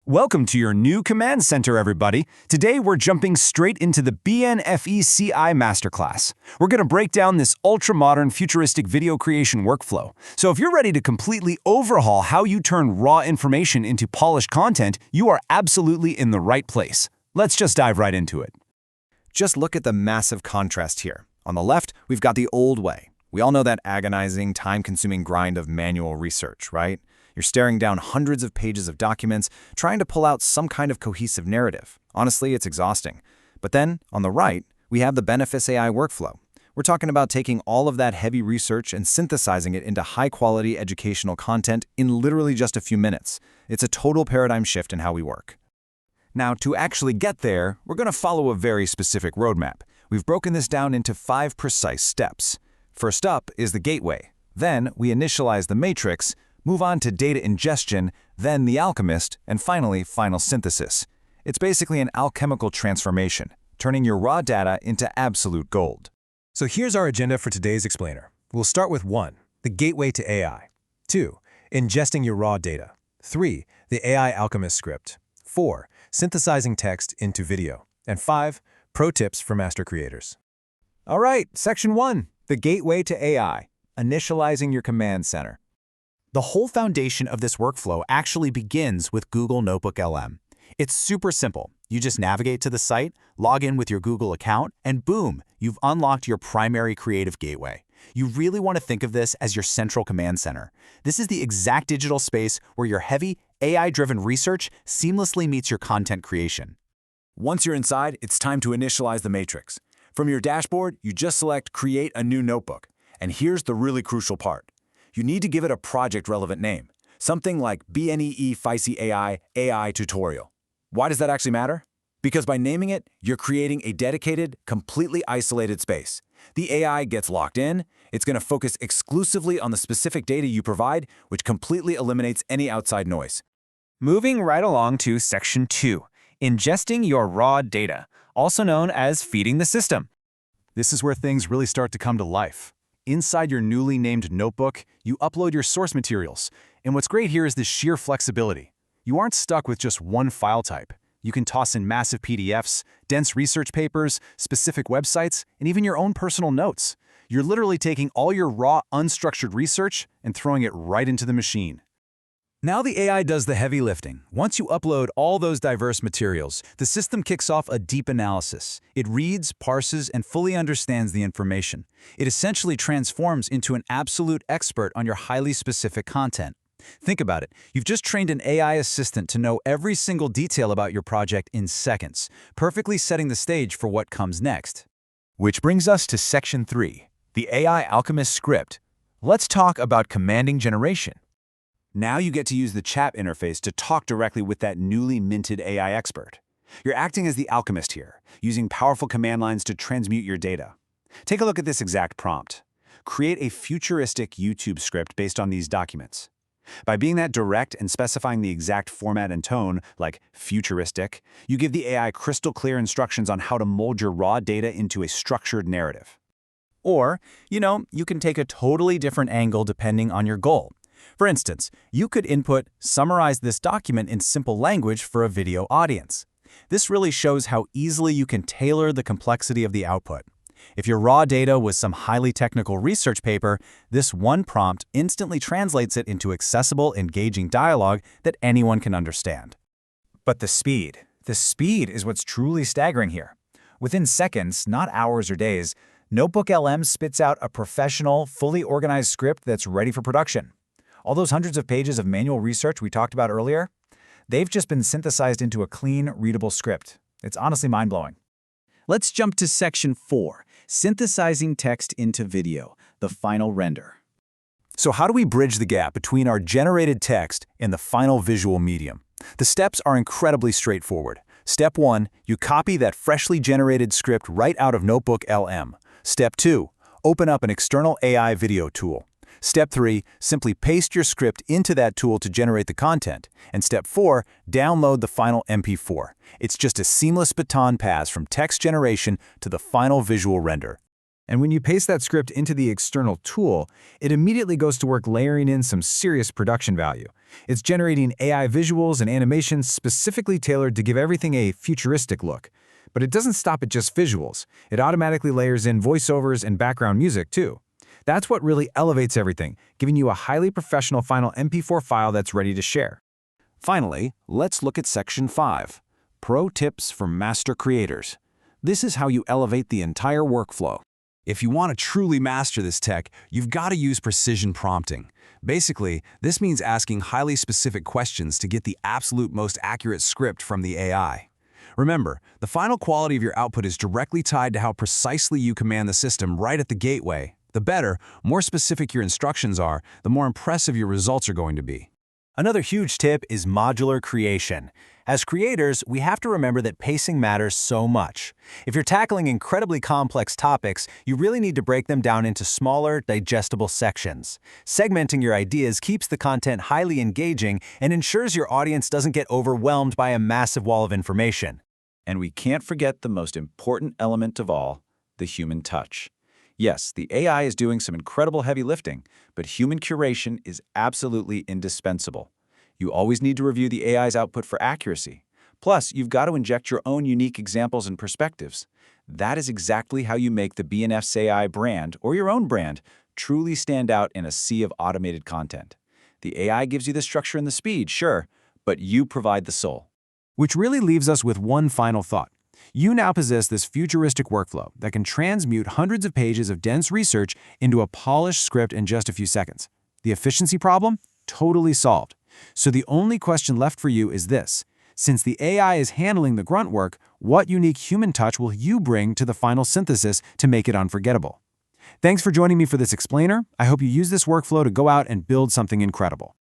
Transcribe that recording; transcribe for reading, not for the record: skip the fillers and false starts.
Welcome to your new command center, everybody. Today, we're jumping straight into the BNFECI Masterclass. We're going to break down this ultra-modern, futuristic video creation workflow. So if you're ready to completely overhaul how you turn raw information into polished content, you are absolutely in the right place. Let's just dive right into it. Just look at the massive contrast here. On the left, we've got the old way. We all know that agonizing, time-consuming grind of manual research, right? You're staring down hundreds of pages of documents, trying to pull out some kind of cohesive narrative. Honestly, it's exhausting. But then, on the right, we have the Benefis AI workflow. We're talking about taking all of that heavy research and synthesizing it into high-quality educational content in literally just a few minutes. It's a total paradigm shift in how we work. Now, to actually get there, we're going to follow a very specific roadmap. We've broken this down into 5 precise steps. First up is the gateway. Then, we initialize the matrix, move on to data ingestion, then the alchemist, and finally, final synthesis. It's basically an alchemical transformation, turning your raw data into absolute gold. So here's our agenda for today's explainer. We'll start with 1, the gateway to AI. 2, ingesting your raw data. 3, the AI alchemist script. 4, synthesizing text into video. And 5, pro tips for master creators. All right, section 1, the gateway to AI, initializing your command center. The whole foundation of this workflow actually begins with Google NotebookLM. It's super simple. You just navigate to the site, log in with your Google account, and boom, you've unlocked your primary creative gateway. You really want to think of this as your central command center. This is the exact digital space where your heavy, AI-driven research seamlessly meets your content creation. Once you're inside, it's time to initialize the matrix. From your dashboard, you just select Create a New Notebook. And here's the really crucial part. You need to give it a project-relevant name, something like BNEFICI AI Tutorial. Why does that actually matter? Because by naming it, you're creating a dedicated, completely isolated space. The AI gets locked in, it's going to focus exclusively on the specific data you provide, which completely eliminates any outside noise. Moving right along to section 2, ingesting your raw data, also known as feeding the system. This is where things really start to come to life. Inside your newly named notebook, you upload your source materials. And what's great here is the sheer flexibility. You aren't stuck with just one file type. You can toss in massive PDFs, dense research papers, specific websites, and even your own personal notes. You're literally taking all your raw, unstructured research and throwing it right into the machine. Now the AI does the heavy lifting. Once you upload all those diverse materials, the system kicks off a deep analysis. It reads, parses, and fully understands the information. It essentially transforms into an absolute expert on your highly specific content. Think about it. You've just trained an AI assistant to know every single detail about your project in seconds, perfectly setting the stage for what comes next. Which brings us to section 3, the AI alchemist script. Let's talk about commanding generation. Now you get to use the chat interface to talk directly with that newly minted AI expert. You're acting as the alchemist here, using powerful command lines to transmute your data. Take a look at this exact prompt. Create a futuristic YouTube script based on these documents. By being that direct and specifying the exact format and tone, like futuristic, you give the AI crystal clear instructions on how to mold your raw data into a structured narrative. Or, you can take a totally different angle depending on your goal. For instance, you could input, summarize this document in simple language for a video audience. This really shows how easily you can tailor the complexity of the output. If your raw data was some highly technical research paper, this one prompt instantly translates it into accessible, engaging dialogue that anyone can understand. But the speed is what's truly staggering here. Within seconds, not hours or days, NotebookLM spits out a professional, fully organized script that's ready for production. All those hundreds of pages of manual research we talked about earlier, they've just been synthesized into a clean, readable script. It's honestly mind-blowing. Let's jump to section 4, synthesizing text into video, the final render. So how do we bridge the gap between our generated text and the final visual medium? The steps are incredibly straightforward. Step 1, you copy that freshly generated script right out of NotebookLM. Step 2, open up an external AI video tool. Step 3, simply paste your script into that tool to generate the content. And Step 4, download the final MP4. It's just a seamless baton pass from text generation to the final visual render. And when you paste that script into the external tool, it immediately goes to work layering in some serious production value. It's generating AI visuals and animations specifically tailored to give everything a futuristic look. But it doesn't stop at just visuals. It automatically layers in voiceovers and background music, too. That's what really elevates everything, giving you a highly professional final MP4 file that's ready to share. Finally, let's look at Section 5, Pro Tips for Master Creators. This is how you elevate the entire workflow. If you want to truly master this tech, you've got to use precision prompting. Basically, this means asking highly specific questions to get the absolute most accurate script from the AI. Remember, the final quality of your output is directly tied to how precisely you command the system right at the gateway. The better, more specific your instructions are, the more impressive your results are going to be. Another huge tip is modular creation. As creators, we have to remember that pacing matters so much. If you're tackling incredibly complex topics, you really need to break them down into smaller, digestible sections. Segmenting your ideas keeps the content highly engaging and ensures your audience doesn't get overwhelmed by a massive wall of information. And we can't forget the most important element of all, the human touch. Yes, the AI is doing some incredible heavy lifting, but human curation is absolutely indispensable. You always need to review the AI's output for accuracy. Plus, you've got to inject your own unique examples and perspectives. That is exactly how you make the B&F's AI brand, or your own brand, truly stand out in a sea of automated content. The AI gives you the structure and the speed, sure, but you provide the soul. Which really leaves us with one final thought. You now possess this futuristic workflow that can transmute hundreds of pages of dense research into a polished script in just a few seconds. The efficiency problem? Totally solved. So the only question left for you is this. Since the AI is handling the grunt work, what unique human touch will you bring to the final synthesis to make it unforgettable? Thanks for joining me for this explainer. I hope you use this workflow to go out and build something incredible.